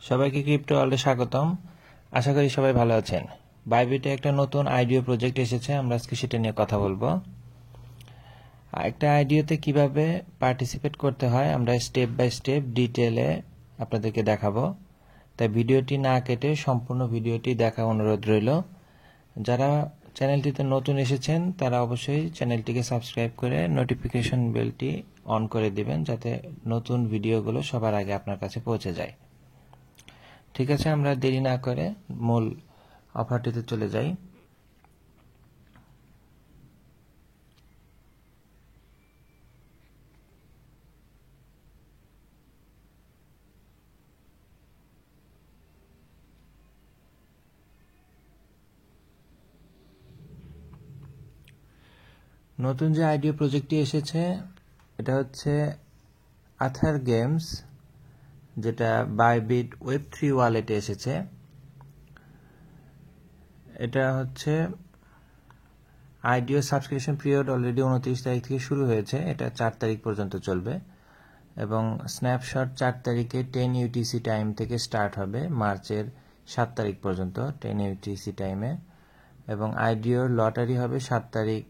সবাইকে ক্রিপ্টো ওয়ার্ল্ডে স্বাগতম। আশা করি সবাই ভালো আছেন। বাইবিটে একটা নতুন আইডিও প্রজেক্ট এসেছে, আমরা আজকে সেটা নিয়ে কথা বলবো। একটা আইডিওতে কিভাবে পার্টিসিপেট করতে হয় আমরা স্টেপ বাই স্টেপ ডিটেলে আপনাদেরকে দেখাবো। তাই ভিডিওটি না কেটে সম্পূর্ণ ভিডিওটি দেখা অনুরোধ রইল। যারা চ্যানেলটিতে নতুন এসেছেন তারা অবশ্যই চ্যানেলটিকে সাবস্ক্রাইব করে নোটিফিকেশন বেলটি অন করে দিবেন, যাতে নতুন ভিডিওগুলো সবার আগে আপনার কাছে পৌঁছে যায়। ঠিক আছে, আমরা দেরি না করে মূল অফারটিতে চলে যাই। নতুন যে আইডিও প্রজেক্টটি এসেছে এটা হচ্ছে আথার গেমস, যেটা বাইবিট ওয়েব3 ওয়ালেটে এসেছে। এটা হচ্ছে আইডিও সাবস্ক্রিপশন পিরিয়ড অলরেডি 29 তারিখ থেকে শুরু হয়েছে, এটা 4 তারিখ পর্যন্ত চলবে এবং স্ন্যাপশট 4 তারিখে 10 ইউটিসি টাইম থেকে স্টার্ট হবে মার্চের 7 তারিখ পর্যন্ত 10 ইউটিসি টাইমে, এবং আইডিওর লটারি হবে 7 তারিখ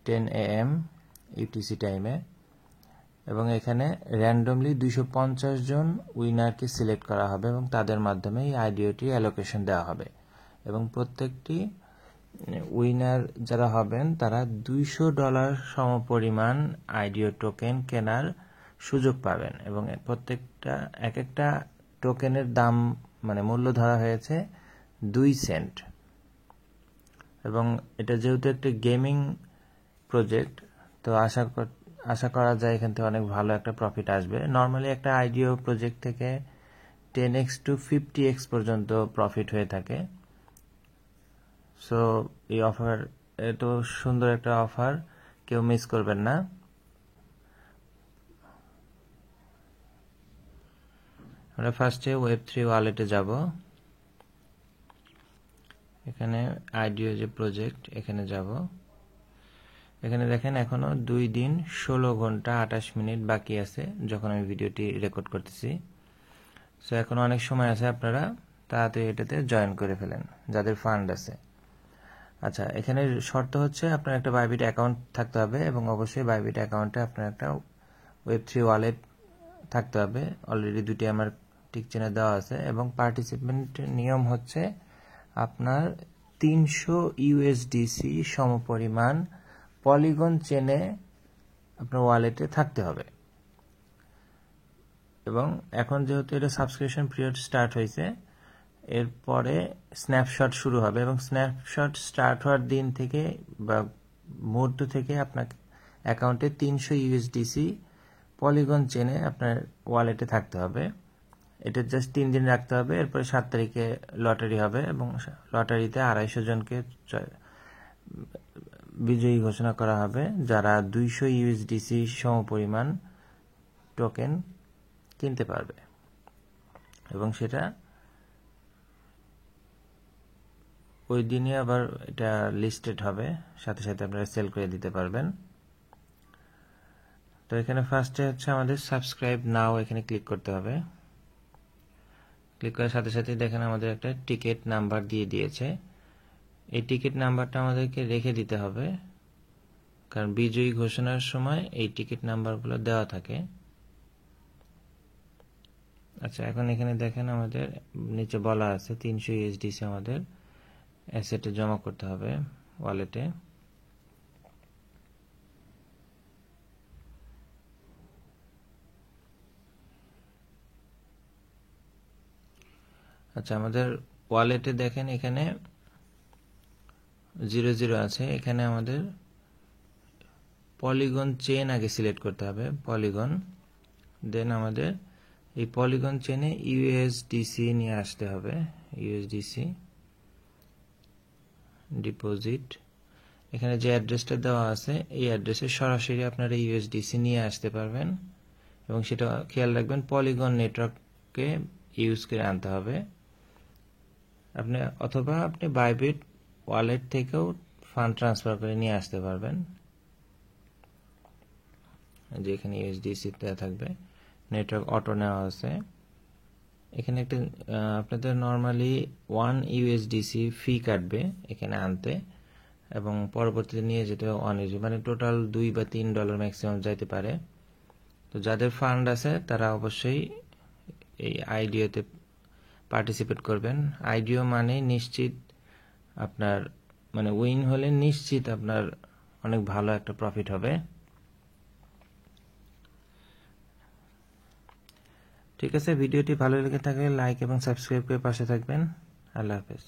10 AM ইউটিসি টাইমে, এবং এখানে র্যান্ডমলি 250 জন উইনারকে সিলেক্ট করা হবে এবং তাদের মাধ্যমে এই আইডিওটি অ্যালোকেশন দেওয়া হবে, এবং প্রত্যেকটি উইনার যারা হবেন তারা $200 সমপরিমাণ আইডিও টোকেন কেনার সুযোগ পাবেন, এবং প্রত্যেকটা এক একটা টোকেনের দাম মূল্য ধরা হয়েছে 2 সেন্ট। এবং এটা যেহেতু একটা গেমিং প্রজেক্ট, তো আশা করা যায় এখান থেকে অনেক ভালো একটা প্রফিট আসবে। নর্মালি একটা আইডিও প্রজেক্ট থেকে 10x to 50x পর্যন্ত প্রফিট হয়ে থাকে। সো এই অফার এত সুন্দর একটা অফার, কেউ মিস করবেন না। আমরা ফার্স্টে ওয়েব3 ওয়ালেটে যাব। এখানে আইডিও যে প্রজেক্ট এখানে যাব। এখানে দেখেন এখনো 2 দিন 16 ঘন্টা 28 মিনিট বাকি আছে যখন আমি ভিডিওটি রেকর্ড করতেছি। সো এখন অনেক সময় আছে, আপনারা তাড়াতাড়ি এটাতে জয়েন করে ফেলেন যাদের ফান্ড আছে। আচ্ছা, এখানে শর্ত হচ্ছে আপনার একটা বাইবিট অ্যাকাউন্ট থাকতে হবে, এবং অবশ্যই বাইবিট অ্যাকাউন্টে আপনার একটা ওয়েব3 ওয়ালেট থাকতে হবে। অলরেডি 2টি আমার টিক চিহ্ন দেওয়া আছে, এবং পার্টিসিপেন্টের নিয়ম হচ্ছে আপনার 300 ইউএসডিসি সমপরিমাণ পলিগন চেনে আপনার ওয়ালেটে থাকতে হবে। এবং এখন যেহেতু এটা সাবস্ক্রিপশন পিরিয়ড স্টার্ট হয়েছে, এরপরে স্ন্যাপশট শুরু হবে, এবং স্ন্যাপশট স্টার্ট হওয়ার দিন থেকে বা মুহূর্ত থেকে আপনার অ্যাকাউন্টে 300 ইউএসডিসি পলিগন চেনে আপনার ওয়ালেটে থাকতে হবে। এটা জাস্ট 3 দিন রাখতে হবে। এরপরে 7 তারিখে লটারি হবে, এবং লটারিতে 250 জনকে বিজয়ী ঘোষণা করা হবে যারা 200 ইউএসডিসি সমপরিমাণ টোকেন কিনতে পারবে, এবং সেটা ওই দিনই আবার এটা লিস্টেড হবে, সাথে সাথে আপনারা সেল করে দিতে পারবেন। তো এখানে ফার্স্টে হচ্ছে আমাদের সাবস্ক্রাইব নাও, এখানে ক্লিক করতে হবে। ক্লিক করার সাথে সাথে দেখেন আমাদের একটা টিকিট নাম্বার দিয়ে দিয়েছে। এই টিকিট নাম্বারটা আমাদেরকে রেখে দিতে হবে, কারণ বিজয়ী ঘোষণার সময় এই টিকিট নাম্বারগুলো দেওয়া থাকে। আচ্ছা, এখন এখানে দেখেন আমাদের নিচে বলা আছে 300 ইউএসডিসি আমাদের অ্যাসেটে জমা করতে হবে ওয়ালেটে। আচ্ছা, আমাদের ওয়ালেটে দেখেন এখানে 00 আছে। এখানে আমাদের পলিগন চেন আগে সিলেক্ট করতে হবে, পলিগন। দেন আমাদের এই পলিগন চেনে ইউএসডিসি নিয়ে আসতে হবে, ইউএসডিসি ডিপোজিট। এখানে যে অ্যাড্রেসটা দেওয়া আছে এই অ্যাড্রেসে সরাসরি আপনারা ইউএসডিসি নিয়ে আসতে পারবেন, এবং সেটা খেয়াল রাখবেন পলিগন নেটওয়ার্ককে ইউজ করে আনতে হবে। অথবা আপনি বাইবিট ওয়ালেট থেকেও ফান্ড ট্রান্সফার করে নিয়ে আসতে পারবেন, যেখানে ইউএসডিসি দেওয়া থাকবে। নেটওয়ার্ক অটো নেওয়া আছে। এখানে একটা আপনাদের নর্মালি 1 ইউএসডিসি ফি কাটবে এখানে আনতে, এবং পরবর্তীতে নিয়ে যেতে 1 ইউএসডি, মানে টোটাল $2 বা $3 ম্যাক্সিমাম যাইতে পারে। তো যাদের ফান্ড আছে তারা অবশ্যই এই আইডিওতে পার্টিসিপেট করবেন। আইডিও মানে নিশ্চিত আপনার, মানে উইন হলে নিশ্চিত আপনার অনেক ভালো একটা প্রফিট হবে। ঠিক আছে, ভিডিওটি ভালো লেগে থাকলে লাইক এবং সাবস্ক্রাইব করে পাশে থাকবেন। আল্লাহ হাফেজ।